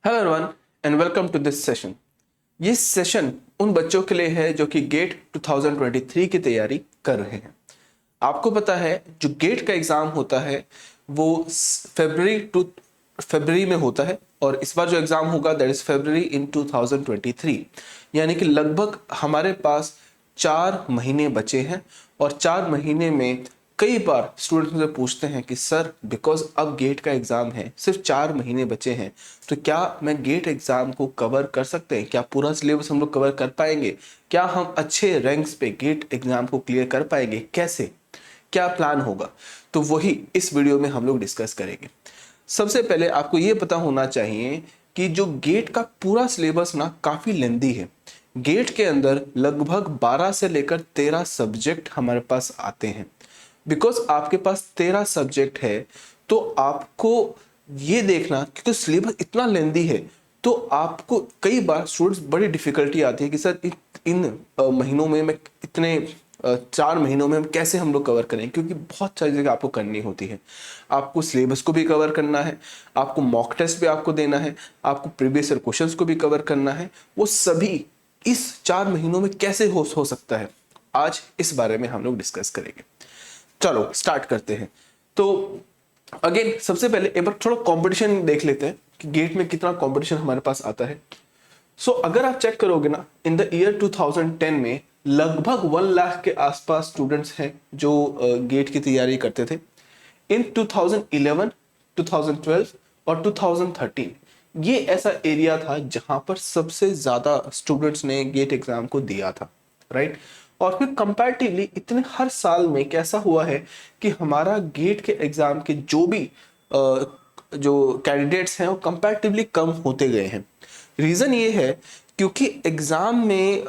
Hello everyone and welcome to this session. ये session उन बच्चों के लिए है जो कि गेट 2023 की तैयारी कर रहे हैं। आपको पता है जो गेट का एग्ज़ाम होता है वो फरवरी में होता है और इस बार जो एग्ज़ाम होगा दैट इज़ फरवरी इन 2023। यानी कि लगभग हमारे पास 4 महीने बचे हैं और 4 महीने में कई बार स्टूडेंट्स मुझे पूछते हैं कि सर बिकॉज अब गेट का एग्ज़ाम है, सिर्फ 4 महीने बचे हैं, तो क्या मैं गेट एग्ज़ाम को कवर कर सकते हैं? क्या पूरा सिलेबस हम लोग कवर कर पाएंगे? क्या हम अच्छे रैंक्स पे गेट एग्ज़ाम को क्लियर कर पाएंगे? कैसे, क्या प्लान होगा? तो वही इस वीडियो में हम लोग डिस्कस करेंगे। सबसे पहले आपको ये पता होना चाहिए कि जो गेट का पूरा सिलेबस ना काफ़ी लेंदी है। गेट के अंदर लगभग 12 से लेकर 13 सब्जेक्ट हमारे पास आते हैं। बिकॉज आपके पास 13 सब्जेक्ट है तो आपको ये देखना, क्योंकि सिलेबस इतना लेंदी है तो आपको कई बार स्टूडेंट्स बड़ी डिफिकल्टी आती है कि सर इन महीनों में मैं इतने 4 महीनों में कैसे हम लोग कवर करें, क्योंकि बहुत सारी जगह आपको करनी होती है। आपको सिलेबस को भी कवर करना है, आपको मॉक टेस्ट भी आपको देना है, आपको प्रीवियस ईयर क्वेश्चंस को भी कवर करना है। वो सभी इस 4 महीनों में कैसे हो सकता है, आज इस बारे में हम लोग डिस्कस करेंगे। चलो स्टार्ट करते हैं। तो अगेन सबसे पहले एक बार थोड़ा कंपटीशन देख लेते हैं कि गेट में कितना कंपटीशन हमारे पास आता है। सो अगर आप चेक करोगे ना, इन द ईयर 2010 में लगभग 1 लाख के आसपास स्टूडेंट्स हैं जो गेट की तैयारी करते थे। इन 2011, 2012 और 2013 ये ऐसा एरिया था जहां पर सबसे ज्यादा स्टूडेंट्स ने गेट एग्जाम को दिया था, राइट। और फिर कंपैरेटिवली इतने हर साल में कैसा हुआ है कि हमारा गेट के एग्जाम के जो कैंडिडेट्स हैं वो कंपैरेटिवली कम होते गए हैं। रीज़न ये है क्योंकि एग्ज़ाम में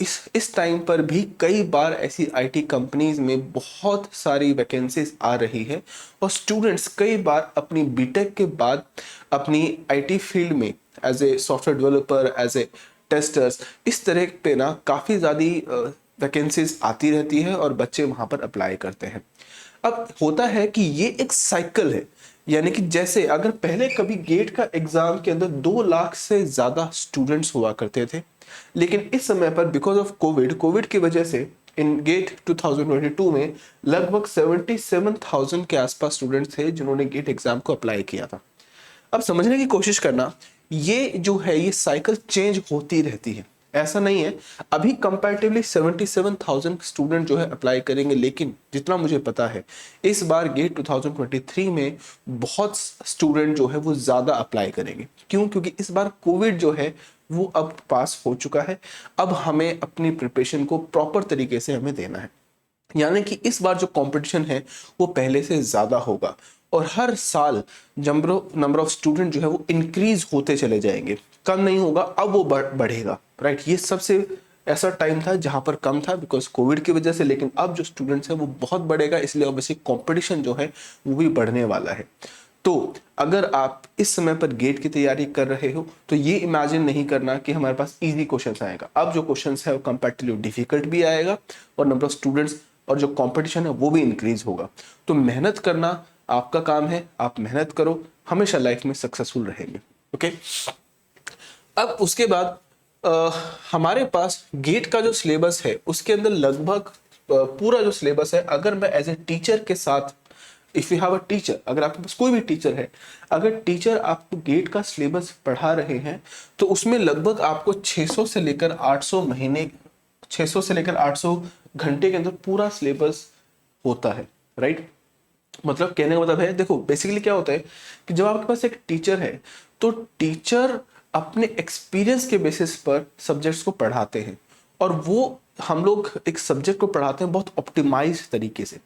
इस टाइम पर भी कई बार ऐसी आईटी कंपनीज में बहुत सारी वैकेंसीज आ रही है और स्टूडेंट्स कई बार अपनी बीटेक के बाद अपनी आईटी फील्ड में as a software developer, as a testers, इस तरह पे ना काफ़ी ज़्यादा वैकेंसीज आती रहती है और बच्चे वहाँ पर अप्लाई करते हैं। अब होता है कि ये एक साइकिल है, यानी कि जैसे अगर पहले कभी गेट का एग्जाम के अंदर 2 लाख से ज्यादा स्टूडेंट्स हुआ करते थे, लेकिन इस समय पर बिकॉज ऑफ कोविड की वजह से इन गेट 2022 में लगभग 77,000 के आसपास स्टूडेंट्स थे जिन्होंने गेट एग्जाम को अप्लाई किया था। अब समझने की कोशिश करना, ये जो है ये साइकिल चेंज होती रहती है, ऐसा नहीं है। अभी कंपैरेटिवली 77,000 स्टूडेंट जो है अप्लाई करेंगे, लेकिन जितना मुझे पता है इस बार गेट 2023 में बहुत स्टूडेंट जो है वो ज़्यादा अप्लाई करेंगे। क्यों? क्योंकि इस बार कोविड जो है वो अब पास हो चुका है। अब हमें अपनी प्रिपरेशन को प्रॉपर तरीके से हमें देना है, यानी कि इस बार जो कंपटीशन है वो पहले से ज़्यादा होगा और हर साल नंबर ऑफ स्टूडेंट जो है वो इंक्रीज होते चले जाएंगे, कम नहीं होगा, अब वो बढ़ेगा, राइट। ये सबसे ऐसा टाइम था जहां पर कम था बिकॉज कोविड की वजह से, लेकिन अब जो स्टूडेंट्स है वो बहुत बढ़ेगा, इसलिए ऑब्वियसली कंपटीशन जो है वो भी बढ़ने वाला है। तो अगर आप इस समय पर गेट की तैयारी कर रहे हो तो ये इमेजिन नहीं करना कि हमारे पास इजी क्वेश्चंस आएगा। अब जो क्वेश्चंस है वो कंपैरेटिवली डिफिकल्ट भी आएगा और नंबर ऑफ स्टूडेंट्स और जो कंपटीशन है वो भी इंक्रीज होगा। तो मेहनत करना आपका काम है, आप मेहनत करो, हमेशा लाइफ में सक्सेसफुल रहेंगे। ओके, अब उसके बाद हमारे पास गेट का जो सिलेबस है उसके अंदर लगभग पूरा जो सिलेबस है, अगर मैं एज ए टीचर के साथ, if you have a teacher, अगर आपके पास कोई भी टीचर है, अगर टीचर आपको गेट का सिलेबस पढ़ा रहे हैं तो उसमें लगभग आपको 600 से लेकर 800 घंटे के अंदर पूरा सिलेबस होता है, राइट। मतलब कहने का मतलब है, देखो बेसिकली क्या होता है कि जब आपके पास एक टीचर है तो टीचर अपने एक्सपीरियंस के बेसिस पर सब्जेक्ट्स को पढ़ाते हैं और वो हम लोग एक सब्जेक्ट को पढ़ाते हैं बहुत ऑप्टिमाइज तरीके से,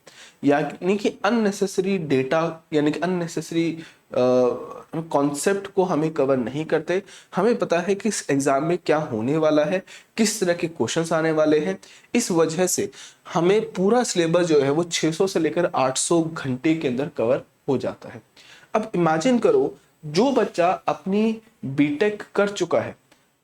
यानी कि अननेसेसरी डेटा यानी कि अननेसेसरी कॉन्सेप्ट को हमें कवर नहीं करते। हमें पता है कि इस एग्जाम में क्या होने वाला है, किस तरह के क्वेश्चंस आने वाले हैं, इस वजह से हमें पूरा सिलेबस जो है वो 600 से लेकर 800 घंटे के अंदर कवर हो जाता है। अब इमेजिन करो जो बच्चा अपनी बीटेक कर चुका है,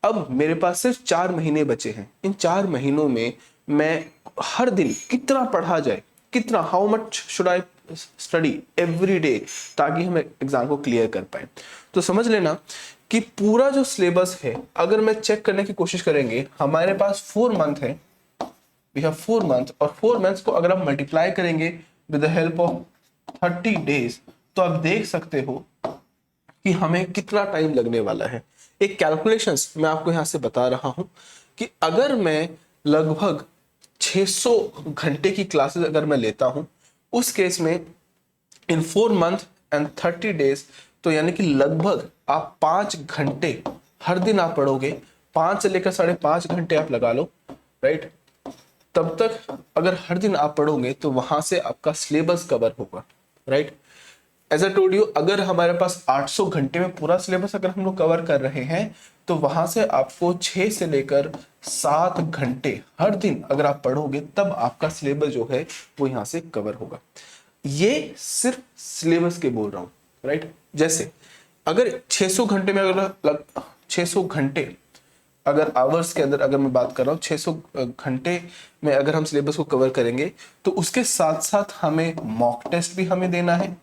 अब मेरे पास सिर्फ 4 महीने बचे हैं, इन 4 महीनों में मैं हर दिन कितना पढ़ा जाए, कितना, how much should I study every day ताकि हम एग्जाम को क्लियर कर पाए। तो समझ लेना कि पूरा जो सिलेबस है अगर मैं चेक करने की कोशिश करेंगे, हमारे पास 4 मंथ है, वी हैव 4 मंथ, और 4 मंथ्स को अगर आप मल्टीप्लाई करेंगे with the help of 30 days तो आप देख सकते हो कि हमें कितना टाइम लगने वाला है। एक कैलकुलेशंस मैं आपको यहां से बता रहा हूं कि अगर मैं लगभग 600 घंटे की क्लासेस अगर मैं लेता हूं उस केस में इन 4 मंथ एंड 30 डेज, तो यानी कि लगभग आप 5 घंटे हर दिन आप पढ़ोगे, 5 से लेकर 5.5 घंटे आप लगा लो, राइट। तब तक अगर हर दिन आप पढ़ोगे तो वहां से आपका सिलेबस कवर होगा, right. As I told you, अगर हमारे पास 800 घंटे में पूरा सिलेबस अगर हम लोग कवर कर रहे हैं तो वहां से आपको 6 से लेकर 7 घंटे हर दिन अगर आप पढ़ोगे तब आपका सिलेबस जो है वो यहाँ से कवर होगा। ये सिर्फ सिलेबस के बोल रहा हूँ, राइट। जैसे अगर 600 घंटे में अगर 600 घंटे अगर आवर्स के अंदर अगर मैं बात कर रहा हूँ 600 घंटे में अगर हम सिलेबस को कवर करेंगे तो उसके साथ साथ हमें मॉक टेस्ट भी हमें देना है,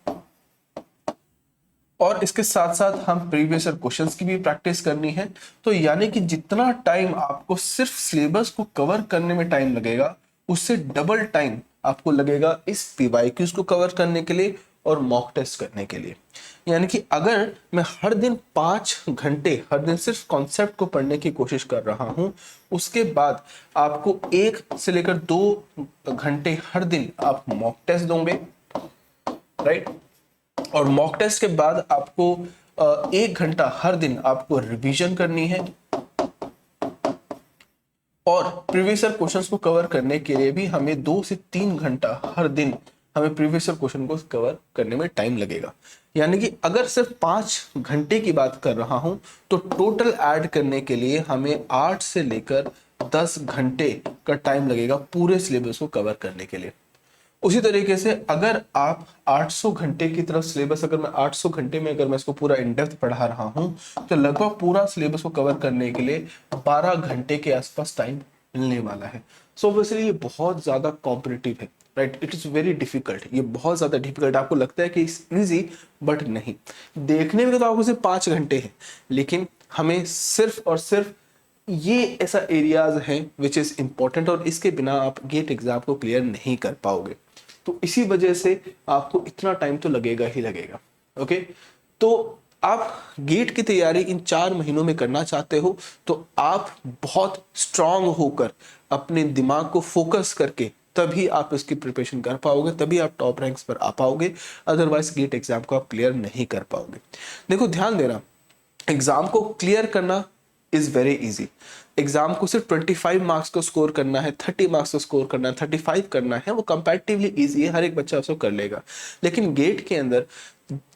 और इसके साथ साथ हम प्रीवियस ईयर क्वेश्चंस की भी प्रैक्टिस करनी है। तो यानी कि जितना टाइम आपको सिर्फ सिलेबस को कवर करने में टाइम लगेगा उससे डबल टाइम आपको लगेगा इस पीवाईक्यूज को कवर करने के लिए और मॉक टेस्ट करने के लिए। यानी कि अगर मैं हर दिन 5 घंटे हर दिन सिर्फ कॉन्सेप्ट को पढ़ने की कोशिश कर रहा हूं, उसके बाद आपको 1 से लेकर 2 घंटे हर दिन आप मॉक टेस्ट दोगे, राइट। और मॉक टेस्ट के बाद आपको 1 घंटा हर दिन आपको रिवीजन करनी है, और प्रीवियस ईयर क्वेश्चंस को कवर करने के लिए भी हमें 2 से 3 घंटा हर दिन हमें प्रीवियस ईयर क्वेश्चन को कवर करने में टाइम लगेगा। यानी कि अगर सिर्फ 5 घंटे की बात कर रहा हूं तो टोटल ऐड करने के लिए हमें 8 से लेकर 10 घंटे का टाइम लगेगा पूरे सिलेबस को कवर करने के लिए। उसी तरीके से अगर आप 800 घंटे की तरफ सिलेबस, अगर मैं 800 घंटे में अगर मैं इसको पूरा इन डेप्थ पढ़ा रहा हूं तो लगभग पूरा सिलेबस को कवर करने के लिए 12 घंटे के आसपास टाइम मिलने वाला है। सो ऑब्वियसली ये बहुत ज्यादा कॉम्पिटिटिव है, right. It is very difficult, ये बहुत ज्यादा डिफिकल्ट। आपको लगता है कि इजी, बट नहीं। देखने में तो आपको सिर्फ 5 घंटे हैं, लेकिन हमें सिर्फ और सिर्फ ये ऐसा एरियाज हैं विच इज इंपॉर्टेंट, और इसके बिना आप गेट एग्जाम को क्लियर नहीं कर पाओगे। तो इसी वजह से आपको इतना टाइम तो लगेगा ही लगेगा, ओके। तो आप गेट की तैयारी इन 4 महीनों में करना चाहते हो तो आप बहुत स्ट्रांग होकर अपने दिमाग को फोकस करके तभी आप इसकी प्रिपरेशन कर पाओगे, तभी आप टॉप रैंक्स पर आ पाओगे। अदरवाइज गेट एग्जाम को आप क्लियर नहीं कर पाओगे। देखो ध्यान देना, एग्जाम को क्लियर करना इज वेरी इजी। एग्जाम को सिर्फ 25 मार्क्स को स्कोर करना है, 30 मार्क्स को स्कोर करना है, 35 करना है, वो कंपैरेटिवली इजी है, हर एक बच्चा उसको कर लेगा। लेकिन गेट के अंदर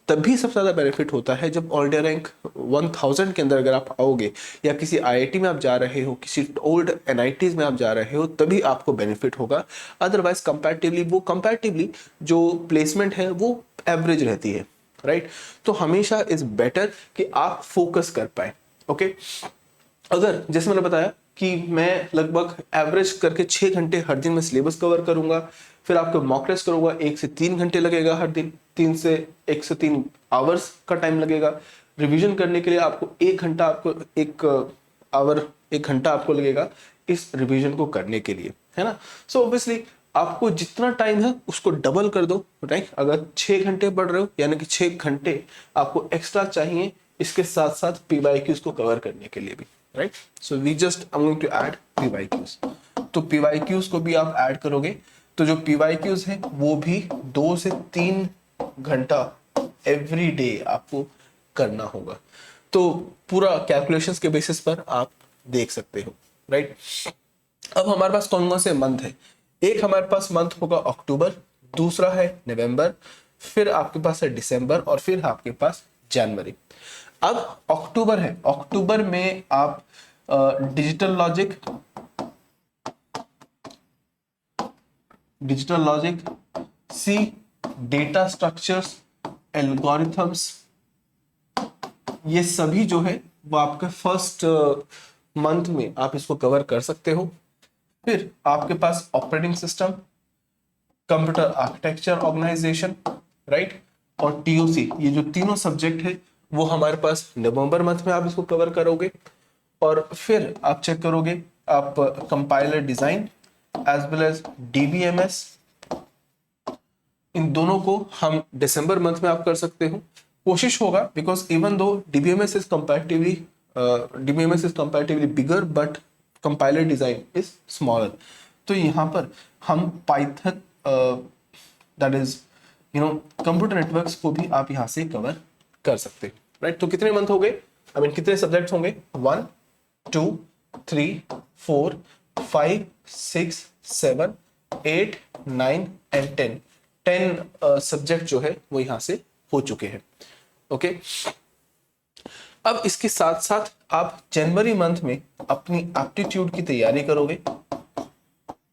तभी सबसे ज्यादा बेनिफिट होता है जब ऑल इंडिया रैंक 1000 के अंदर अगर आप आओगे, या किसी आईआईटी में आप जा रहे हो, किसी ओल्ड एनआईटीज में आप जा रहे हो, तभी आपको बेनिफिट होगा। अदरवाइज कंपैरेटिवली जो प्लेसमेंट है वो एवरेज रहती है, राइट। तो हमेशा इज बेटर कि आप फोकस कर पाए, ओके। अगर जैसे मैंने बताया कि मैं लगभग एवरेज करके 6 घंटे हर दिन में सिलेबस कवर करूंगा, फिर आपको मॉक टेस्ट करूंगा, 1 से 3 घंटे लगेगा हर दिन, 1 से 3 आवर्स का टाइम लगेगा। रिवीजन करने के लिए आपको 1 घंटा, आपको 1 घंटा आपको लगेगा इस रिवीजन को करने के लिए, है ना। सो ऑब्वियसली आपको जितना टाइम है उसको डबल कर दो, राइट। अगर 6 घंटे पढ़ रहे हो यानी कि 6 घंटे आपको एक्स्ट्रा चाहिए इसके साथ साथ पीवाईक्यूज को कवर करने के लिए भी, right. So we just I am going to add PYQs. तो पीवाईक्यूज को भी आप ऐड करोगे तो जो पीवाईक्यूज है वो भी 2 से 3 घंटा एवरी डे आपको करना होगा। तो पूरा कैलकुलेशंस के बेसिस पर आप देख सकते हो, राइट। अब हमारे पास कौन कौन से मंथ है? एक हमारे पास मंथ होगा अक्टूबर, दूसरा है नवंबर, फिर आपके पास है दिसंबर, और फिर आपके पास जनवरी। अब अक्टूबर है, अक्टूबर में आप डिजिटल लॉजिक, सी, डेटा स्ट्रक्चर्स, एल्गोरिथम्स, ये सभी जो है वो आपके फर्स्ट मंथ में आप इसको कवर कर सकते हो। फिर आपके पास operating system, computer architecture organisation, right, और टीओसी, ये जो तीनों सब्जेक्ट है वो हमारे पास नवंबर मंथ में आप इसको कवर करोगे। और फिर आप चेक करोगे आप compiler design as well as DBMS, इन दोनों को हम दिसंबर मंथ में आप कर सकते हो। कोशिश होगा, because even though DBMS is comparatively bigger but compiler design is smaller, तो यहाँ पर हम Python that is computer networks को भी आप यहाँ से कवर कर सकते हो, राइट। तो कितने मंथ हो गए, आई मीन कितने सब्जेक्ट्स होंगे, 1 2 3 4 5 6 7 8 9 एंड 10 सब्जेक्ट जो है वो यहाँ से हो चुके हैं, ओके। अब इसके साथ साथ आप जनवरी मंथ में अपनी एप्टीट्यूड की तैयारी करोगे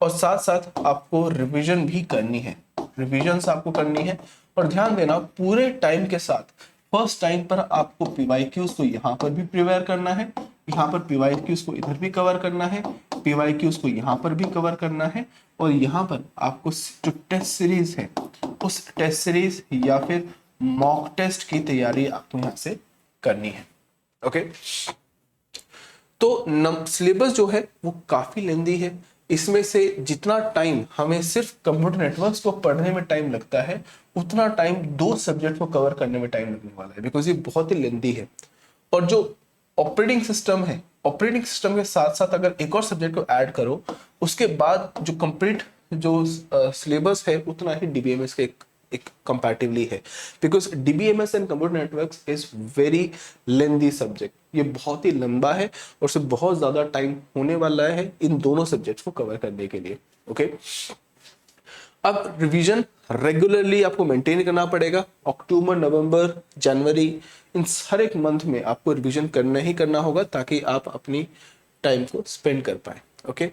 और साथ साथ आपको रिवीजन भी करनी है, रिवीजन आपको करनी है। और ध्यान देना पूरे टाइम के साथ फर्स्ट टाइम पर आपको पीवाईक्यूज को यहाँ पर भी प्रिपेयर करना है, यहाँ पर पीवाईक्यूज को इधर भी कवर करना है, पीवाईक्यूज को यहाँ पर भी कवर करना है, और यहाँ पर आपको जो टेस्ट सीरीज है उस टेस्ट सीरीज या फिर मॉक टेस्ट की तैयारी आपको यहाँ से करनी है, ओके। तो सिलेबस जो है वो काफी लेंदी है, इसमें से जितना टाइम हमें सिर्फ कंप्यूटर नेटवर्क्स को पढ़ने में टाइम लगता है उतना टाइम 2 सब्जेक्ट को कवर करने में टाइम लगने वाला है, बिकॉज ये बहुत ही लेंदी है। और जो ऑपरेटिंग सिस्टम है, ऑपरेटिंग सिस्टम के साथ साथ अगर एक और सब्जेक्ट को ऐड करो उसके बाद जो कंप्लीट जो सिलेबस है उतना ही डीबीएमएस के एक कंपैरेटिवली है, because DBMS and computer networks is very lengthy subject, ये बहुत ही लंबा है और उससे बहुत ज्यादा टाइम होने वाला है इन दोनों सब्जेक्ट्स को कवर करने के लिए, ओके। अब रिवीजन रेगुलरली आपको मेंटेन करना पड़ेगा, अक्टूबर नवंबर जनवरी इन हर एक मंथ में आपको रिवीजन करना ही करना होगा ताकि आप अपनी टाइम को स्पेंड कर पाए, ओके।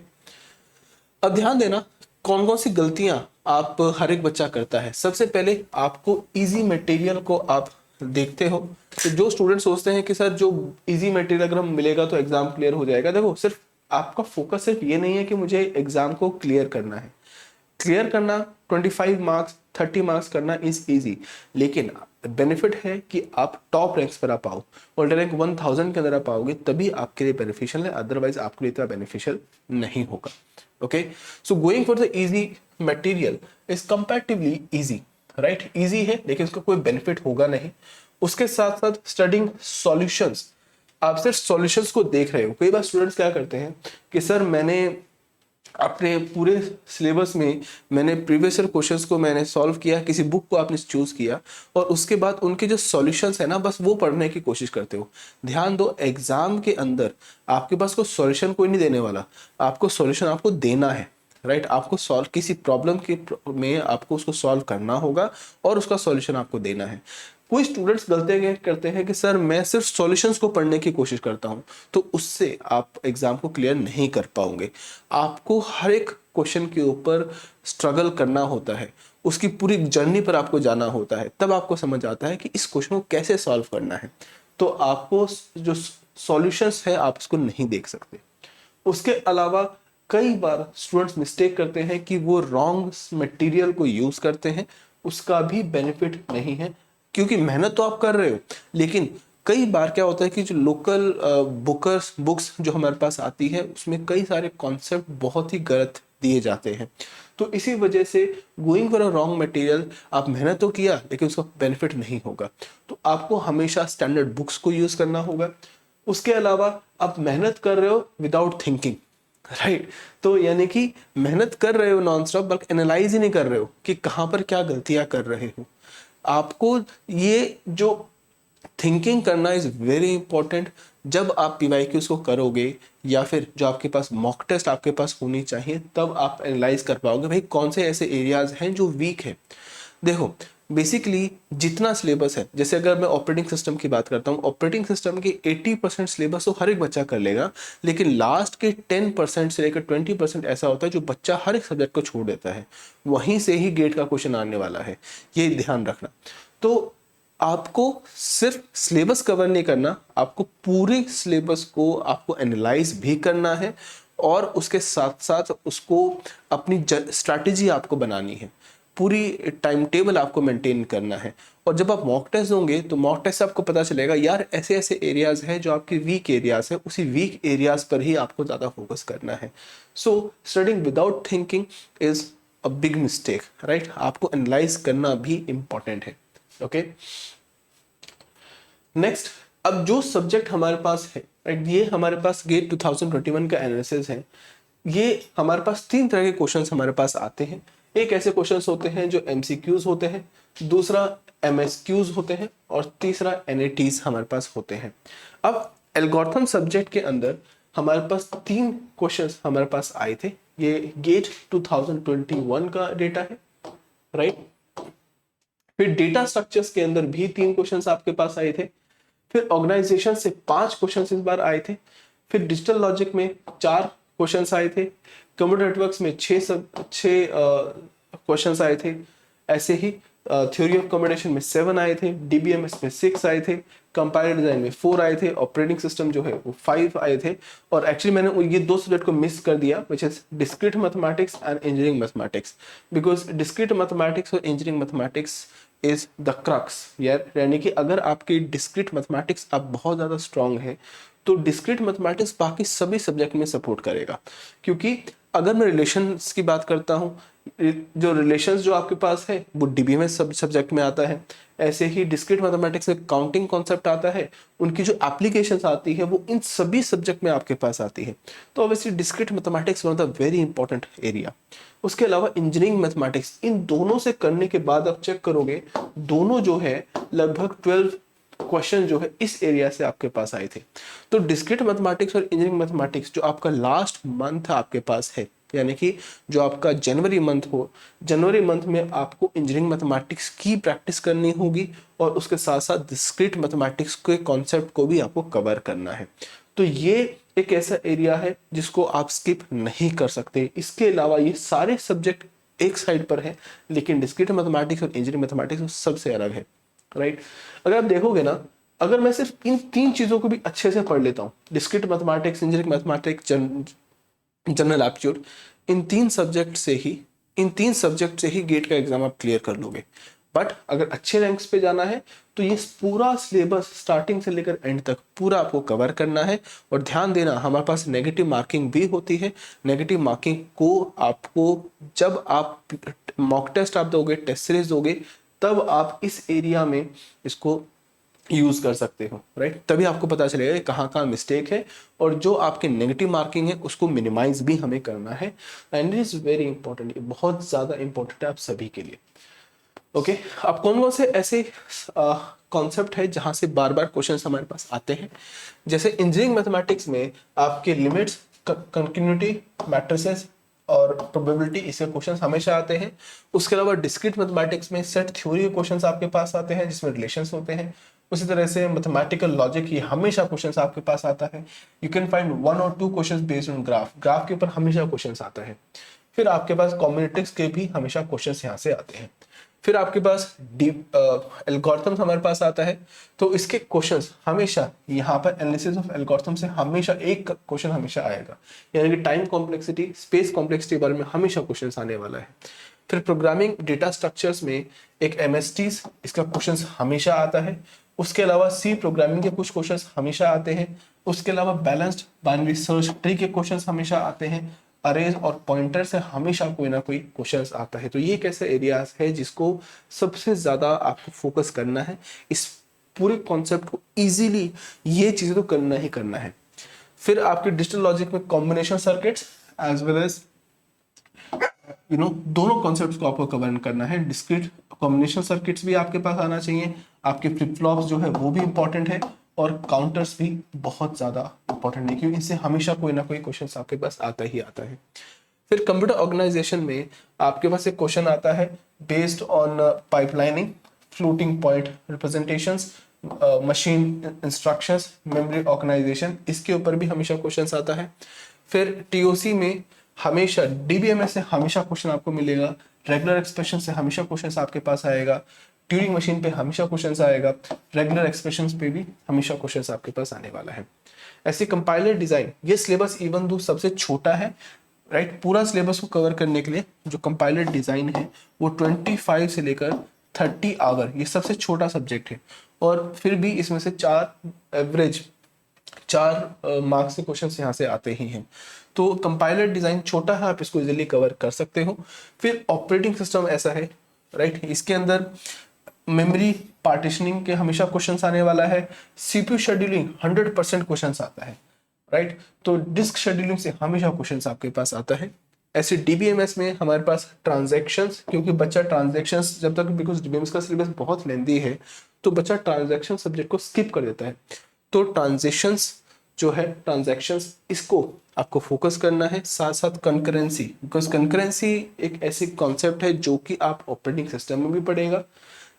अब ध्यान देना कौन कौन सी गलतियां आप हर एक बच्चा करता है। सबसे पहले आपको इजी मटेरियल को आप देखते हो, तो जो स्टूडेंट सोचते हैं कि सर जो इजी मटेरियल अगर हम मिलेगा तो एग्जाम क्लियर हो जाएगा, देखो सिर्फ आपका फोकस सिर्फ ये नहीं है कि मुझे एग्जाम को क्लियर करना है, क्लियर करना 25 मार्क्स 30 मार्क्स करना इज इजी, लेकिन बेनिफिट है कि आप टॉप रैंक्स पर आप आओ और रैंक 1000 के अंदर आप आओगे तभी आपके लिए बेनिफिशियल है, अदरवाइज आपके लिए इतना बेनिफिशियल नहीं होगा, okay. So going for the easy material is comparatively easy, right, easy है लेकिन उसका कोई बेनिफिट होगा नहीं। उसके साथ साथ स्टडिंग सॉल्यूशंस, आप सिर्फ सॉल्यूशंस को देख रहे हो। कई बार स्टूडेंट्स क्या करते हैं कि सर मैंने अपने पूरे सिलेबस में मैंने प्रीवियस ईयर क्वेश्चंस को मैंने सॉल्व किया, किसी बुक को आपने चूज किया और उसके बाद उनके जो सॉल्यूशंस है ना बस वो पढ़ने की कोशिश करते हो। ध्यान दो एग्जाम के अंदर आपके पास कोई सॉल्यूशन कोई नहीं देने वाला, आपको सॉल्यूशन आपको देना है, राइट। आपको सॉल्व किसी प्रॉब्लम के में आपको उसको सॉल्व करना होगा और उसका सॉल्यूशन आपको देना है। कोई स्टूडेंट्स गलती करते हैं कि सर मैं सिर्फ सॉल्यूशंस को पढ़ने की कोशिश करता हूं, तो उससे आप एग्जाम को क्लियर नहीं कर पाओगे। आपको हर एक क्वेश्चन के ऊपर स्ट्रगल करना होता है, उसकी पूरी जर्नी पर आपको जाना होता है, तब आपको समझ आता है कि इस क्वेश्चन को कैसे सॉल्व करना है। तो आपको जो सॉल्यूशंस है आप उसको नहीं देख सकते। उसके अलावा कई बार स्टूडेंट्स मिस्टेक करते हैं कि वो रॉन्ग मटेरियल को यूज करते हैं, उसका भी बेनिफिट नहीं है, क्योंकि मेहनत तो आप कर रहे हो लेकिन कई बार क्या होता है कि जो लोकल बुक्स जो हमारे पास आती है उसमें कई सारे कॉन्सेप्ट बहुत ही गलत दिए जाते हैं। तो इसी वजह से going for a wrong material, आप मेहनत तो किया लेकिन उसका बेनिफिट नहीं होगा। तो आपको हमेशा स्टैंडर्ड बुक्स को यूज करना होगा। उसके अलावा आप मेहनत कर रहे हो विदाउट थिंकिंग, राइट। तो यानी कि मेहनत कर रहे हो नॉन स्टॉप, बल्कि एनालाइज ही नहीं कर रहे हो कि कहाँ पर क्या गलतियां कर रहे हो। आपको ये जो थिंकिंग करना इज वेरी इंपॉर्टेंट। जब आप पीवाईक्यूज को करोगे या फिर जो आपके पास मॉक टेस्ट आपके पास होनी चाहिए, तब आप एनालाइज कर पाओगे भाई कौन से ऐसे एरियाज हैं जो वीक है। देखो बेसिकली जितना सिलेबस है, जैसे अगर मैं ऑपरेटिंग सिस्टम की बात करता हूँ, ऑपरेटिंग सिस्टम की 80% सिलेबस तो हर एक बच्चा कर लेगा, लेकिन लास्ट के 10% से लेकर 20% ऐसा होता है जो बच्चा हर एक सब्जेक्ट को छोड़ देता है, वहीं से ही गेट का क्वेश्चन आने वाला है, ये ध्यान रखना। तो आपको सिर्फ सिलेबस कवर नहीं करना, आपको पूरे सिलेबस को आपको एनालाइज भी करना है और उसके साथ साथ उसको अपनी स्ट्रैटेजी आपको बनानी है, पूरी टाइम टेबल आपको मेंटेन करना है। और जब आप मॉक टेस्ट दोगे तो मॉक टेस्ट से आपको पता चलेगा यार ऐसे ऐसे एरियाज हैं जो आपके वीक एरियाज हैं, उसी वीक एरियाज पर ही आपको ज़्यादा फोकस करना है। सो studying without thinking is a big mistake, right. आपको एनालाइज करना भी इंपॉर्टेंट है। ओके, नेक्स्ट, अब जो सब्जेक्ट हमारे पास है, राइट, ये हमारे पास गेट 2021 का एनालिसिस है। ये हमारे पास 3 तरह के क्वेश्चंस हमारे पास आते हैं। एक ऐसे क्वेश्चंस होते हैं जो एमसीक्यूज होते हैं, दूसरा एमएसक्यूज होते हैं, और तीसरा एनएटीज हमारे पास होते हैं। अब एल्गोरिथम सब्जेक्ट के अंदर हमारे पास 3 क्वेश्चंस हमारे पास आए थे। ये गेट 2021 का डेटा है, राइट। फिर डेटा स्ट्रक्चर्स के अंदर भी 3 क्वेश्चंस आपके पास आए थे। फिर ऑर्गेनाइजेशन से 5 क्वेश्चंस इस बार आए थे। फिर डिजिटल लॉजिक में 4 क्वेश्चंस आए थे। कंप्यूटर नेटवर्क्स में 6 क्वेश्चंस आए थे। ऐसे ही थ्योरी ऑफ कम्युनिकेशन में 7 आए थे, डीबीएमएस में 6 आए थे, कंपाइलर डिजाइन में 4 आए थे, ऑपरेटिंग सिस्टम जो है वो 5 आए थे। और एक्चुअली मैंने ये 2 सब्जेक्ट को मिस कर दिया, which is discrete mathematics and engineering mathematics, because discrete mathematics और engineering mathematics is the crux यार। यानी कि अगर आपकी डिस्क्रीट मैथमेटिक्स आप बहुत ज़्यादा स्ट्रांग है तो डिस्क्रीट मैथमेटिक्स बाकी सभी सब्जेक्ट में सपोर्ट करेगा। क्योंकि अगर मैं रिलेशंस की बात करता हूँ, जो रिलेशंस जो आपके पास है वो डीबीएमएस सब्जेक्ट में आता है। ऐसे ही डिस्क्रीट मैथमेटिक्स में काउंटिंग कॉन्सेप्ट आता है, उनकी जो एप्लीकेशंस आती है वो इन सभी सब्जेक्ट में आपके पास आती है। तो obviously discrete mathematics one of the very important area. उसके अलावा इंजीनियरिंग मैथमेटिक्स, इन दोनों से करने के बाद आप चेक करोगे दोनों जो है लगभग 12 क्वेश्चन जो है इस एरिया से आपके पास आए थे। तो डिस्क्रीट मैथमेटिक्स और इंजीनियरिंग मैथमेटिक्स जो आपका लास्ट मंथ आपके पास है, यानी कि जो आपका जनवरी मंथ हो, जनवरी मंथ में आपको इंजीनियरिंग मैथमेटिक्स की प्रैक्टिस करनी होगी और उसके साथ साथ डिस्क्रीट मैथमेटिक्स के कॉन्सेप्ट को भी आपको कवर करना है। तो ये एक ऐसा एरिया है जिसको आप स्किप नहीं कर सकते। इसके अलावा ये सारे सब्जेक्ट एक साइड पर है, लेकिन डिस्क्रीट मैथमेटिक्स और इंजीनियरिंग मैथमेटिक्स सबसे अलग है, राइट। अगर आप देखोगे ना, अगर मैं सिर्फ इन 3 चीजों को भी अच्छे से पढ़ लेता हूँ, discrete mathematics, engineering mathematics, general aptitude, इन तीन सब्जेक्ट से ही गेट का एग्जाम आप क्लियर कर लोगे। बट अगर अच्छे रैंक्स पे जाना है तो ये पूरा सिलेबस स्टार्टिंग से लेकर एंड तक पूरा आपको कवर करना है। और ध्यान देना, हमारे पास नेगेटिव मार्किंग भी होती है। नेगेटिव मार्किंग को आपको जब आप मॉक टेस्ट आप दोगे, टेस्ट सीरीज दोगे, तब आप इस एरिया में इसको यूज कर सकते हो, राइट। तभी आपको पता चलेगा कि कहाँ कहाँ मिस्टेक है, और जो आपके नेगेटिव मार्किंग है उसको मिनिमाइज भी हमें करना है। And it is very important, ये बहुत ज्यादा इंपॉर्टेंट है आप सभी के लिए। ओके, अब कौन कौन से ऐसे कॉन्सेप्ट है जहां से बार बार क्वेश्चंस हमारे पास आते हैं। जैसे इंजीनियरिंग मैथमेटिक्स में आपके लिमिट्स, कंटिन्यूटी, मैट्रिसेस और प्रोबेबिलिटी, इसके क्वेश्चंस हमेशा आते हैं। उसके अलावा डिस्क्रीट मैथमेटिक्स में सेट थ्योरी के क्वेश्चंस आपके पास आते हैं जिसमें रिलेशंस होते हैं। उसी तरह से मैथमेटिकल लॉजिक, ये हमेशा क्वेश्चंस आपके पास आता है। यू कैन फाइंड 1 और 2 क्वेश्चंस बेस्ड ऑन ग्राफ के ऊपर हमेशा क्वेश्चंस आता है। फिर आपके पास कॉम्बिनेटिक्स के भी हमेशा क्वेश्चंस यहाँ से आते हैं। फिर आपके पास एल्गोरिथम्स हमारे पास आता है, तो इसके क्वेश्चंस हमेशा यहाँ पर एनालिसिस ऑफ एल्गोरिथम से हमेशा एक क्वेश्चन हमेशा आएगा, यानी कि टाइम कॉम्प्लेक्सिटी, स्पेस कॉम्प्लेक्सिटी के बारे में हमेशा क्वेश्चंस आने वाला है। फिर प्रोग्रामिंग डेटा स्ट्रक्चर्स में एक एमएसटीज, इसका क्वेश्चंस हमेशा आता है। उसके अलावा सी प्रोग्रामिंग के कुछ क्वेश्चंस हमेशा आते हैं। उसके अलावा बैलेंस्ड बाइनरी सर्च ट्री के क्वेश्चंस हमेशा आते हैं। अरेज और पॉइंटर से हमेशा कोई ना कोई क्वेश्चंस आता है। तो ये एक ऐसे एरियाज है जिसको सबसे ज्यादा आपको फोकस करना है। इस पूरे कॉन्सेप्ट को इजीली ये चीजें तो करना ही करना है। फिर आपके डिजिटल लॉजिक में combination circuits as well as दोनों कॉन्सेप्ट्स को आपको कवर करना है। डिस्क्रीट कॉम्बिनेशन सर्किट्स भी आपके पास आना चाहिए। आपके फ्लिप फ्लॉप्स जो है वो भी इंपॉर्टेंट है, और काउंटर्स भी बहुत ज्यादा इंपॉर्टेंट है, क्योंकि इनसे हमेशा कोई ना कोई क्वेश्चन आपके पास आता ही आता है। फिर कंप्यूटर ऑर्गेनाइजेशन में आपके पास एक क्वेश्चन आता है based on pipelining, floating point representations, machine instructions, memory organization, इसके ऊपर भी हमेशा क्वेश्चन आता है। फिर टीओसी में हमेशा, डीबीएमएस से हमेशा क्वेश्चन आपको मिलेगा। रेगुलर एक्सप्रेशन से हमेशा क्वेश्चन आपके पास आएगा। ट्यूरिंग मशीन पे हमेशा क्वेश्चंस आएगा, रेगुलर एक्सप्रेशंस पे भी हमेशा क्वेश्चंस आपके पास आने वाला है। ऐसे कंपाइलर डिजाइन, ये सिलेबस इवन दो सबसे छोटा है, राइट, पूरा सिलेबस को कवर करने के लिए जो कंपाइलर डिजाइन है वो 25 से लेकर 30 आवर, ये सबसे छोटा सब्जेक्ट है, और फिर भी इसमें से एवरेज 4 मार्क्स के क्वेश्चन यहाँ से आते ही हैं। तो कंपाइलर डिजाइन छोटा है, आप इसको इजीली कवर कर सकते हो। फिर ऑपरेटिंग सिस्टम ऐसा है, राइट, इसके अंदर मेमोरी पार्टीशनिंग के हमेशा क्वेश्चंस आने वाला है, सीपीयू शेड्यूलिंग 100% क्वेश्चंस आता है, राइट, तो डिस्क शेड्यूलिंग से हमेशा क्वेश्चंस आपके पास आता है। ऐसे डीबीएमएस में हमारे पास ट्रांजैक्शंस, क्योंकि बच्चा ट्रांजैक्शंस जब तक, बिकॉज डीबीएमएस का सिलेबस बहुत लेंदी है तो बच्चा ट्रांजैक्शन सब्जेक्ट को स्किप कर देता है, तो ट्रांजैक्शंस जो है, ट्रांजैक्शंस इसको आपको फोकस करना है, साथ साथ कंकरेंसी, बिकॉज कंकरेंसी एक ऐसी कॉन्सेप्ट है जो कि आप ऑपरेटिंग सिस्टम में भी पढ़ेगा।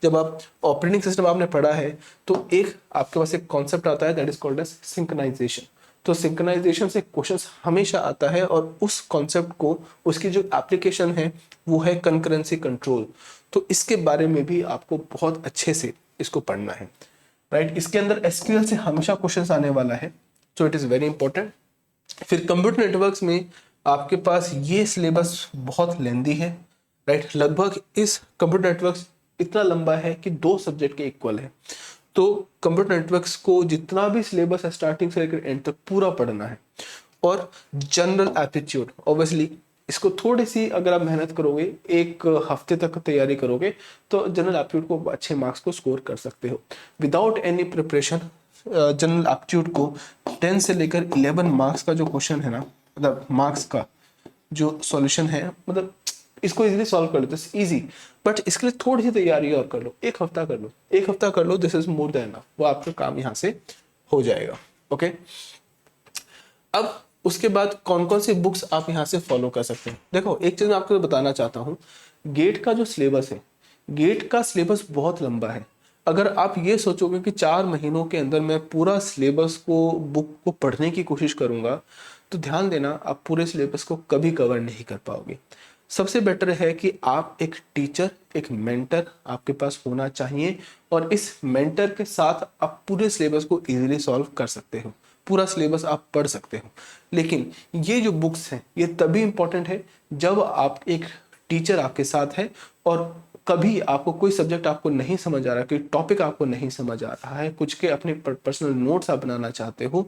जब आप ऑपरेटिंग सिस्टम आपने पढ़ा है तो एक आपके पास एक कॉन्सेप्ट आता है that is called as synchronization, तो सिंक्रोनाइजेशन से क्वेश्चंस हमेशा आता है, और उस कॉन्सेप्ट को, उसकी जो एप्लीकेशन है वो है कंकरेंसी कंट्रोल, तो इसके बारे में भी आपको बहुत अच्छे से इसको पढ़ना है, राइट। इसके अंदर एसक्यूएल से हमेशा क्वेश्चंस आने वाला है, so it is very important. फिर कंप्यूटर नेटवर्क्स में आपके पास ये सिलेबस बहुत लेंदी है, राइट, लगभग इस कंप्यूटर नेटवर्क्स इतना लंबा है कि 2 सब्जेक्ट के इक्वल है, तो कंप्यूटर नेटवर्क्स को जितना भी सिलेबस है स्टार्टिंग से लेकर एंड तक पूरा पढ़ना है। और जनरल एप्टीट्यूड, ऑब्वियसली इसको थोड़ी सी अगर आप मेहनत करोगे, 1 हफ्ते तक तैयारी करोगे तो जनरल एप्टीट्यूड को अच्छे मार्क्स को स्कोर कर सकते हो। Without any preparation general aptitude को 10 से लेकर 11 मार्क्स का जो क्वेश्चन है ना, मतलब मार्क्स का जो सॉल्यूशन है, मतलब इसको इजीली सॉल्व कर लो, दिस इजी, बट इसके लिए थोड़ी सी तैयारी और कर लो, 1 हफ्ता कर लो, 1 हफ्ता कर लो, this is more than enough, वो आपका काम यहाँ से हो जाएगा। ओके, अब उसके बाद कौन कौन सी बुक्स आप यहाँ से फॉलो कर सकते हैं। देखो, एक चीज मैं आपको बताना चाहता हूँ, गेट का जो सिलेबस है, गेट का सिलेबस बहुत लंबा है। अगर आप ये सोचोगे कि 4 महीनों के अंदर मैं पूरा सिलेबस को, बुक को पढ़ने की कोशिश करूंगा, तो ध्यान देना, आप पूरे सिलेबस को कभी कवर नहीं कर पाओगे। सबसे बेटर है कि आप एक टीचर, एक मेंटर आपके पास होना चाहिए, और इस मेंटर के साथ आप पूरे सिलेबस को इजीली सॉल्व कर सकते हो, पूरा सिलेबस आप पढ़ सकते हो। लेकिन ये जो बुक्स हैं ये तभी इंपॉर्टेंट है जब आप एक टीचर आपके साथ है, और कभी आपको कोई सब्जेक्ट आपको नहीं समझ आ रहा, कोई टॉपिक आपको नहीं समझ आ रहा है, कुछ के अपने पर्सनल नोट्स आप बनाना चाहते हो,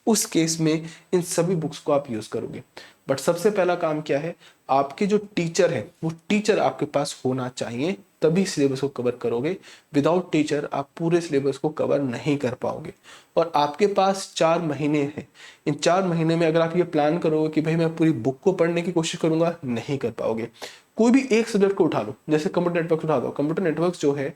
उस केस में इन सभी बुक्स को आप यूज करोगे। बट सबसे पहला काम क्या है, आपके जो टीचर है वो टीचर आपके पास होना चाहिए, तभी सिलेबस को कवर करोगे। विदाउट टीचर आप पूरे सिलेबस को कवर नहीं कर पाओगे। और आपके पास 4 महीने हैं, इन 4 महीने में अगर आप ये प्लान करोगे कि भाई मैं पूरी बुक को पढ़ने की कोशिश करूंगा, नहीं कर पाओगे। कोई भी एक सब्जेक्ट को उठा लो, जैसे कंप्यूटर नेटवर्क उठा दो। कंप्यूटर नेटवर्क्स जो है,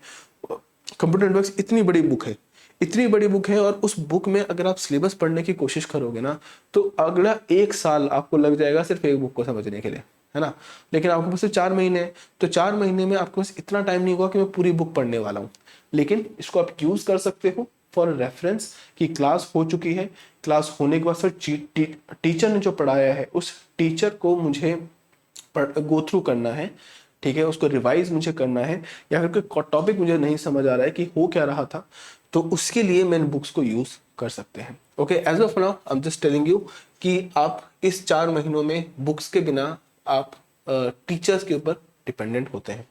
कंप्यूटर नेटवर्क्स इतनी बड़ी बुक है, इतनी बड़ी बुक है, और उस बुक में अगर आप सिलेबस पढ़ने की कोशिश करोगे ना, तो अगला 1 साल आपको लग जाएगा सिर्फ एक बुक को समझने के लिए, है ना। लेकिन आपके पास 4 महीने हैं, तो 4 महीने में आपके पास इतना टाइम नहीं होगा कि मैं पूरी बुक पढ़ने वाला हूँ। लेकिन इसको आप यूज कर सकते हो फॉर रेफरेंस, कि क्लास हो चुकी है, क्लास होने के बाद फिर टीचर ने जो पढ़ाया है उस टीचर को मुझे गो थ्रू करना है, ठीक है, उसको रिवाइज मुझे करना है, या फिर कोई टॉपिक मुझे नहीं समझ आ रहा है कि हो क्या रहा था, तो उसके लिए मैं बुक्स को यूज कर सकते हैं। Okay, as of now I am just telling you कि आप इस 4 महीनों में बुक्स के बिना आप टीचर्स के ऊपर डिपेंडेंट होते हैं।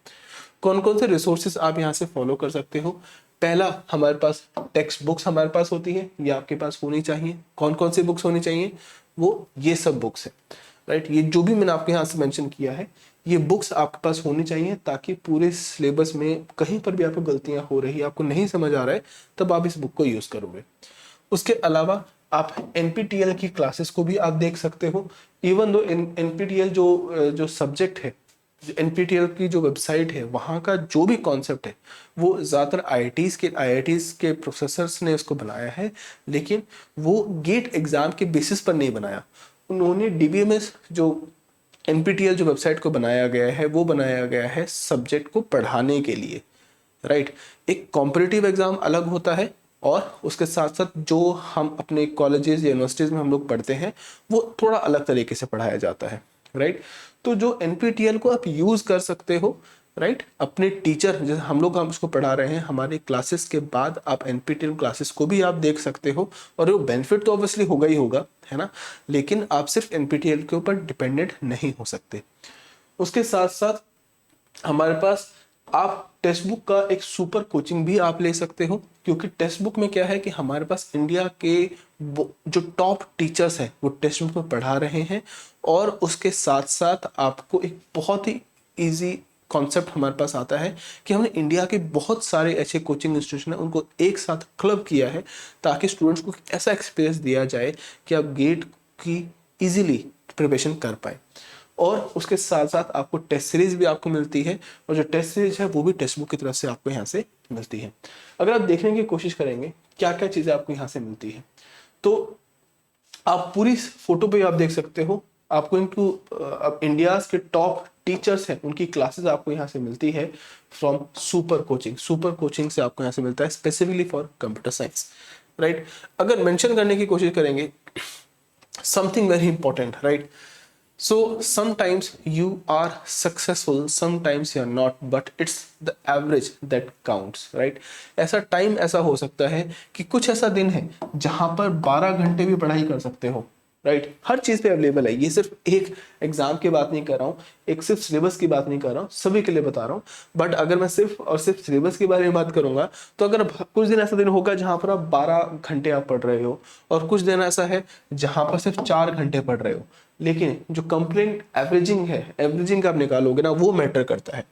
कौन कौन से रिसोर्सेज आप यहाँ से फॉलो कर सकते हो। पहला, हमारे पास टेक्स्ट बुक्स हमारे पास होती है, ये आपके पास होनी चाहिए। कौन कौन सी बुक्स होनी चाहिए, वो ये सब बुक्स है, राइट। ये जो भी मैंने आपके यहाँ से मेंशन किया है, ये बुक्स आपके पास होनी चाहिए, ताकि पूरे सिलेबस में कहीं पर भी आपको गलतियां हो रही है, आपको नहीं समझ आ रहा है, तब आप इस बुक को यूज करोगे। उसके अलावा आप NPTEL की क्लासेस को भी आप देख सकते हो। इवन दो NPTEL जो सब्जेक्ट है, NPTEL की जो वेबसाइट है, वहाँ का जो भी कॉन्सेप्ट है वो ज़्यादातर IITs के प्रोफेसर्स ने उसको बनाया है, लेकिन वो गेट एग्जाम के बेसिस पर नहीं बनाया। उन्होंने DBMS जो NPTEL जो वेबसाइट को बनाया गया है, वो बनाया गया है सब्जेक्ट को पढ़ाने के लिए, राइट। एक कॉम्पिटिटिव एग्जाम अलग होता है, और उसके साथ साथ जो हम अपने कॉलेजेस या यूनिवर्सिटीज में हम लोग पढ़ते हैं वो थोड़ा अलग तरीके से पढ़ाया जाता है, राइट। तो जो NPTEL को आप यूज कर सकते हो, राइट। अपने टीचर, जैसे हम उसको पढ़ा रहे हैं, हमारे क्लासेस के बाद आप एनपीटीईएल क्लासेस को भी आप देख सकते हो, और वो बेनिफिट तो ऑब्वियसली होगा ही होगा, है ना, लेकिन आप सिर्फ एनपीटीईएल के ऊपर डिपेंडेंट नहीं हो सकते। उसके साथ साथ हमारे पास आप टेक्स्ट बुक का एक सुपर कोचिंग भी आप ले सकते हो, क्योंकि टेक्स्ट बुक में क्या है कि हमारे पास इंडिया के जो टॉप टीचर्स हैं वो टेक्स्ट बुक में पढ़ा रहे हैं, और उसके साथ साथ आपको एक बहुत ही इजी कॉन्सेप्ट हमारे पास आता है कि हमने इंडिया के बहुत सारे ऐसे कोचिंग इंस्टीट्यूशन हैं उनको एक साथ क्लब किया है, ताकि स्टूडेंट्स को ऐसा एक्सपीरियंस दिया जाए कि आप गेट की इजीली प्रिपरेशन कर पाए। और उसके साथ साथ आपको टेस्ट सीरीज भी आपको मिलती है, और जो टेस्ट सीरीज है वो भी टेक्स्ट बुक की तरफ से आपको यहाँ से मिलती है। अगर आप देखने की कोशिश करेंगे क्या क्या चीज़ें आपको यहाँ से मिलती है, तो आप पूरी फोटो पे आप देख सकते हो, आपको इनको इंडिया के टॉप टीचर्स हैं उनकी क्लासेस आपको यहाँ से मिलती है from super coaching. Super coaching से आपको यहाँ से मिलता है specifically for computer science, right. अगर मेंशन करने की कोशिश करेंगे something very important, right, so sometimes you are successful, sometimes you are not, but it's the average that counts, right। ऐसा टाइम ऐसा हो सकता है कि कुछ ऐसा दिन है जहां पर 12 घंटे भी पढ़ाई कर सकते हो, राइट। हर चीज पे अवेलेबल है, ये सिर्फ एक एग्जाम की बात नहीं कर रहा हूँ, एक सिर्फ सिलेबस की बात नहीं कर रहा हूँ, सभी के लिए बता रहा हूँ। बट अगर मैं सिर्फ और सिर्फ सिलेबस के बारे में बात करूंगा, तो अगर कुछ दिन ऐसा दिन होगा जहां पर आप 12 घंटे आप पढ़ रहे हो, और कुछ दिन ऐसा है जहां पर सिर्फ 4 घंटे पढ़ रहे हो, लेकिन जो कंप्लीट एवरेजिंग है, एवरेजिंग आप निकालोगे ना, वो मैटर करता है,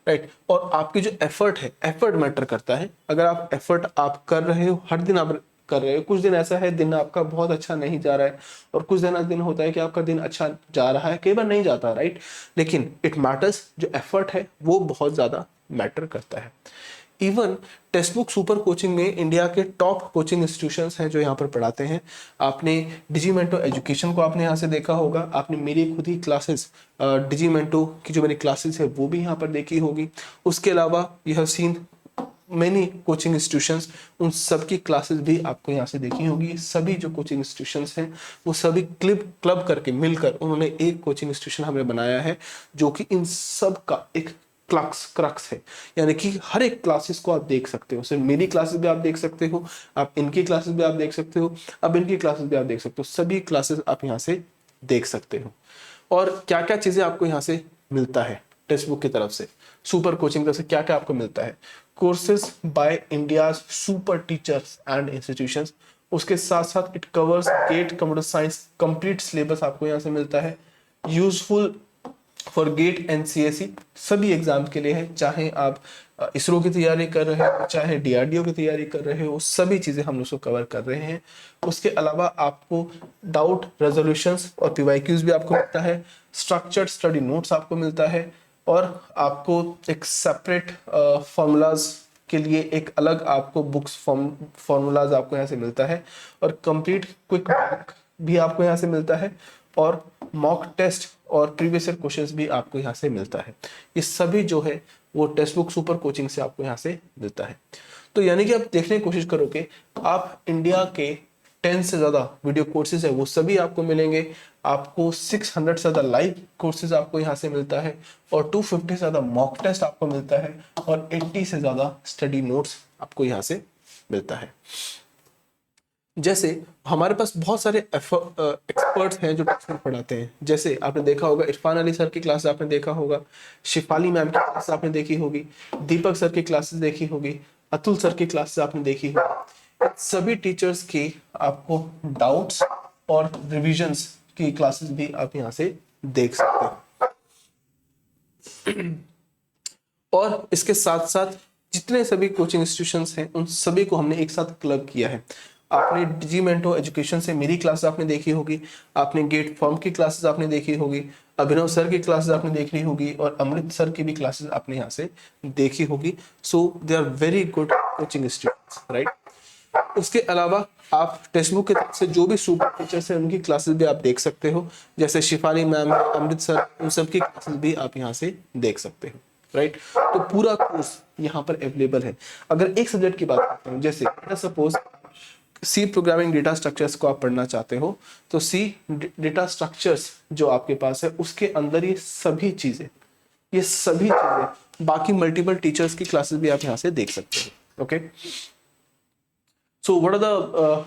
राइट। और आपकी जो एफर्ट है, एफर्ट मैटर करता है। अगर आप एफर्ट आप कर रहे हो, हर दिन आप कर रहे हो, कुछ दिन ऐसा है दिन आपका बहुत अच्छा नहीं जा रहा है, और कुछ दिन होता है कि आपका दिन अच्छा जा रहा है, कई बार नहीं जाता, राइट, लेकिन इट मैटर्स, जो एफर्ट है वो बहुत ज्यादा मैटर करता है। Even text book super coaching में इंडिया के टॉप कोचिंग इंस्टीट्यूशंस हैं जो यहाँ पर पढ़ाते हैं। आपने डिजीमेंटो एजुकेशन को आपने यहाँ से देखा होगा, आपने मेरी खुद ही क्लासेस डिजीमेंटो की जो मेरी क्लासेस है वो भी यहाँ पर देखी होगी। उसके अलावा you have seen many coaching institutions, उन सब की क्लासेस भी आपको यहाँ से देखी होगी। सभी जो कोचिंग इंस्टीट्यूशंस हैं वो सभी क्लब करके मिलकर उन्होंने एक कोचिंग इंस्टीट्यूशन हमें बनाया है, जो कि इन सब का एक क्रक्स है, यानी कि हर एक क्लासेस को आप देख सकते हो। सिर्फ मेरी क्लासेस भी आप देख सकते हो, आप इनकी क्लासेस भी आप देख सकते हो, अब इनकी क्लासेस भी आप देख सकते हो, सभी क्लासेस आप यहाँ से देख सकते हो। और क्या क्या चीजें आपको यहाँ से मिलता है टेक्स्ट बुक की तरफ से, सुपर कोचिंग की तरफ से क्या क्या आपको मिलता है। Courses by India's super teachers and institutions, उसके साथ साथ it covers GATE computer science complete syllabus आपको यहाँ से मिलता है। Useful for GATE and CSE, सभी एग्जाम के लिए है, चाहे आप इसरो की तैयारी कर रहे हो, चाहे डीआरडीओ की तैयारी कर रहे हो, सभी चीजें हम उसको कवर कर रहे हैं। उसके अलावा आपको डाउट रेजोल्यूशंस और पीवाईक्यूज भी आपको मिलता है, स्ट्रक्चर्ड स्टडी नोट्स आपको मिलता है, और आपको एक सेपरेट फॉर्मूलाज के लिए एक अलग आपको बुक्स फॉर्मूलाज आपको यहाँ से मिलता है, और कंप्लीट क्विक भी आपको यहाँ से मिलता है, और मॉक टेस्ट और प्रीवियस ईयर क्वेश्चंस भी आपको यहाँ से मिलता है। ये सभी जो है वो टेक्स्ट बुक सुपर कोचिंग से आपको यहाँ से मिलता है। तो यानी कि आप देखने की कोशिश करोगे, आप इंडिया के 10 से ज्यादा वीडियो कोर्सेज है वो सभी आपको मिलेंगे। आपको 600 से ज्यादा लाइव कोर्सेज आपको यहाँ से मिलता है, और 250 से ज्यादा मॉक टेस्ट आपको मिलता है, और 80 से ज्यादा स्टडी नोट्स आपको यहाँ से मिलता है। जैसे हमारे पास बहुत सारे एक्सपर्ट्स हैं जो टेक्स्ट बुक पढ़ाते हैं, जैसे आपने देखा होगा इरफान अली सर की क्लास आपने देखा होगा, शिफाली मैम की क्लास आपने देखी होगी, दीपक सर की क्लासेस देखी होगी, अतुल सर की क्लासेस आपने देखी होगी। सभी टीचर्स की आपको डाउट्स और रिविजन्स की क्लासेस भी आप यहाँ से देख सकते हैं। और इसके साथ साथ जितने सभी कोचिंग इंस्टीट्यूशंस हैं उन सभी को हमने एक साथ क्लब किया है। आपने डिजीमेंटो एजुकेशन से मेरी क्लास आपने देखी होगी, आपने गेट फॉर्म की क्लासेस आपने देखी होगी, अभिनव सर की क्लासेस आपने देखी होगी, और अमृत सर की भी क्लासेस आपने यहाँ से देखी होगी। So they are very good coaching institutes, right. उसके अलावा आप टेक्स्ट बुक की तरफ से जो भी सुपर टीचर्स हैं उनकी क्लासेस भी आप देख सकते हो, जैसे शिफाली मैम, अमृत सर, उन सब की क्लासेस भी आप यहाँ से देख सकते हो, राइट। तो पूरा कोर्स यहाँ पर अवेलेबल है। अगर एक सब्जेक्ट की बात करते हैं, जैसे suppose C programming data structures को आप पढ़ना चाहते हो, तो सी डेटा स्ट्रक्चर्स जो आपके पास है उसके अंदर ये सभी चीजें ये सभी चीजें, बाकी मल्टीपल टीचर्स की क्लासेस भी आप यहाँ से देख सकते हो। Okay, so what are the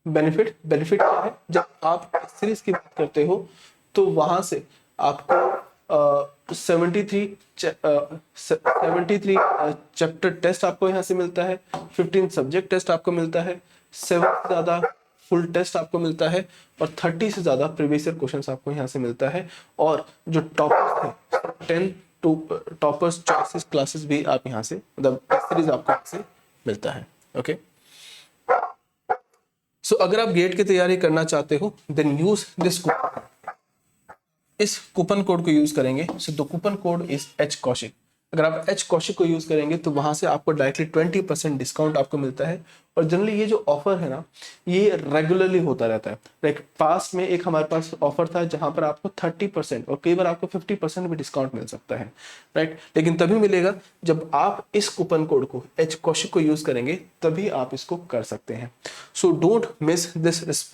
benefit? Benefit क्या है? जब आप सीरीज की बात करते हो तो वहां से आपको 73 चैप्टर टेस्ट आपको यहाँ से मिलता है, 15 सब्जेक्ट टेस्ट आपको मिलता है, 7 से ज्यादा फुल टेस्ट आपको मिलता है, और 30 से ज्यादा प्रीवियस ईयर क्वेश्चंस आपको यहाँ से मिलता है। और जो टॉपर्स है 10 टू टॉपर्स चॉइसेस क्लासेस भी आप यहाँ से, मतलब सीरीज आपको यहाँ से मिलता है। ओके, सो अगर आप गेट की तैयारी करना चाहते हो देन यूज दिस कूपन, इस कूपन कोड को यूज करेंगे। So the coupon code is H Kaushik. अगर आप एच कौशिक को यूज करेंगे तो वहां से आपको डायरेक्टली 20% डिस्काउंट आपको मिलता है। और जनरली ये जो ऑफर है ना, ये रेगुलरली होता रहता है। लाइक पास्ट में एक हमारे पास ऑफर था जहां पर आपको 30% और कई बार आपको 50% भी डिस्काउंट मिल सकता है, राइट। लेकिन तभी मिलेगा जब आप इस कूपन कोड को एच कौशिक को यूज करेंगे, तभी आप इसको कर सकते हैं। सो डोंट मिस दिस,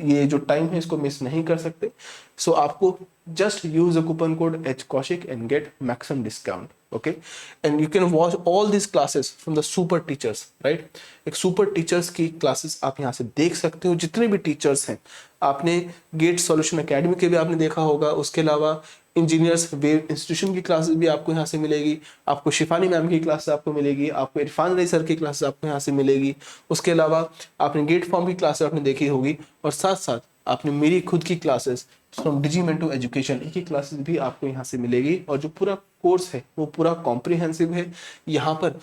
ये जो टाइम है इसको मिस नहीं कर सकते। सो आपको just use the coupon code HKaushik and get maximum discount. Okay, and you can watch all these classes from the super teachers, right? एक super teachers की classes आप यहाँ से देख सकते हो। जितने भी teachers हैं, आपने गेट सॉल्यूशन एकेडमी के भी आपने देखा होगा, उसके अलावा इंजीनियर्स वेव इंस्टीट्यूशन की क्लासेस भी आपको यहाँ से मिलेगी, आपको शिफानी मैम की क्लास आपको मिलेगी, आपको इरफान रई सर की क्लासेस आपको यहाँ से मिलेगी। उसके अलावा आपने गेट फॉर्म की क्लास आपने देखी होगी, और साथ साथ आपने मेरी खुद की क्लासेस फ्रॉम डिजीमेंटो एजुकेशन की क्लासेस भी आपको यहाँ से मिलेगी। और जो पूरा कोर्स है वो पूरा कॉम्प्रिहेंसिव है। यहाँ पर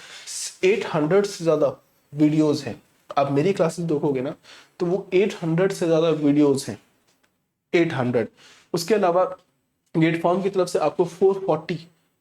800 से ज़्यादा वीडियोस हैं। आप मेरी क्लासेस देखोगे ना तो वो 800 से ज़्यादा वीडियोस हैं, 800। उसके अलावा गेट फॉर्म की तरफ से आपको 440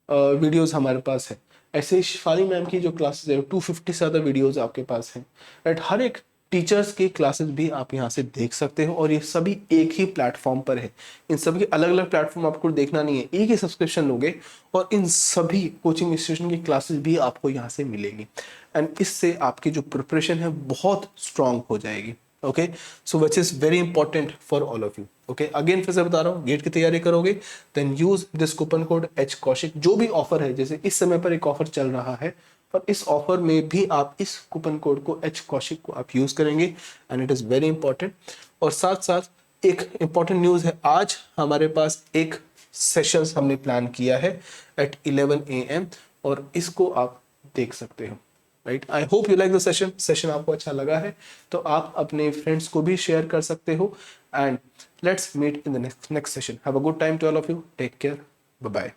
वीडियोस हमारे पास है। ऐसे ही शिफानी मैम की जो क्लासेस है 250 से ज़्यादा वीडियोस आपके पास हैं, राइट। हर एक टीचर्स की क्लासेस भी आप यहाँ से देख सकते हो, और ये सभी एक ही प्लेटफॉर्म पर है। इन सभी अलग अलग प्लेटफॉर्म आपको देखना नहीं है, एक ही सब्सक्रिप्शन लोगे और इन सभी कोचिंग इंस्टीट्यूशन की क्लासेस भी आपको यहाँ से मिलेगी। एंड इससे आपकी जो प्रिपरेशन है बहुत स्ट्रांग हो जाएगी। Okay, so which is very important for all of you. Okay, again फिर से बता रहा हूँ, गेट की तैयारी करोगे then use this coupon code H Kaushik. जो भी ऑफर है, जैसे इस समय पर एक ऑफर चल रहा है, और इस ऑफर में भी आप इस कूपन कोड को एच कौशिक को आप यूज करेंगे, and it is very important. और साथ साथ एक इंपॉर्टेंट न्यूज है, आज हमारे पास एक सेशंस हमने प्लान किया है एट 11 AM, और इसको आप देख सकते हो, right. I hope you like the session आपको अच्छा लगा है तो आप अपने फ्रेंड्स को भी शेयर कर सकते हो। And let's meet in the next session. Have a good time to all of you, take care, bye bye.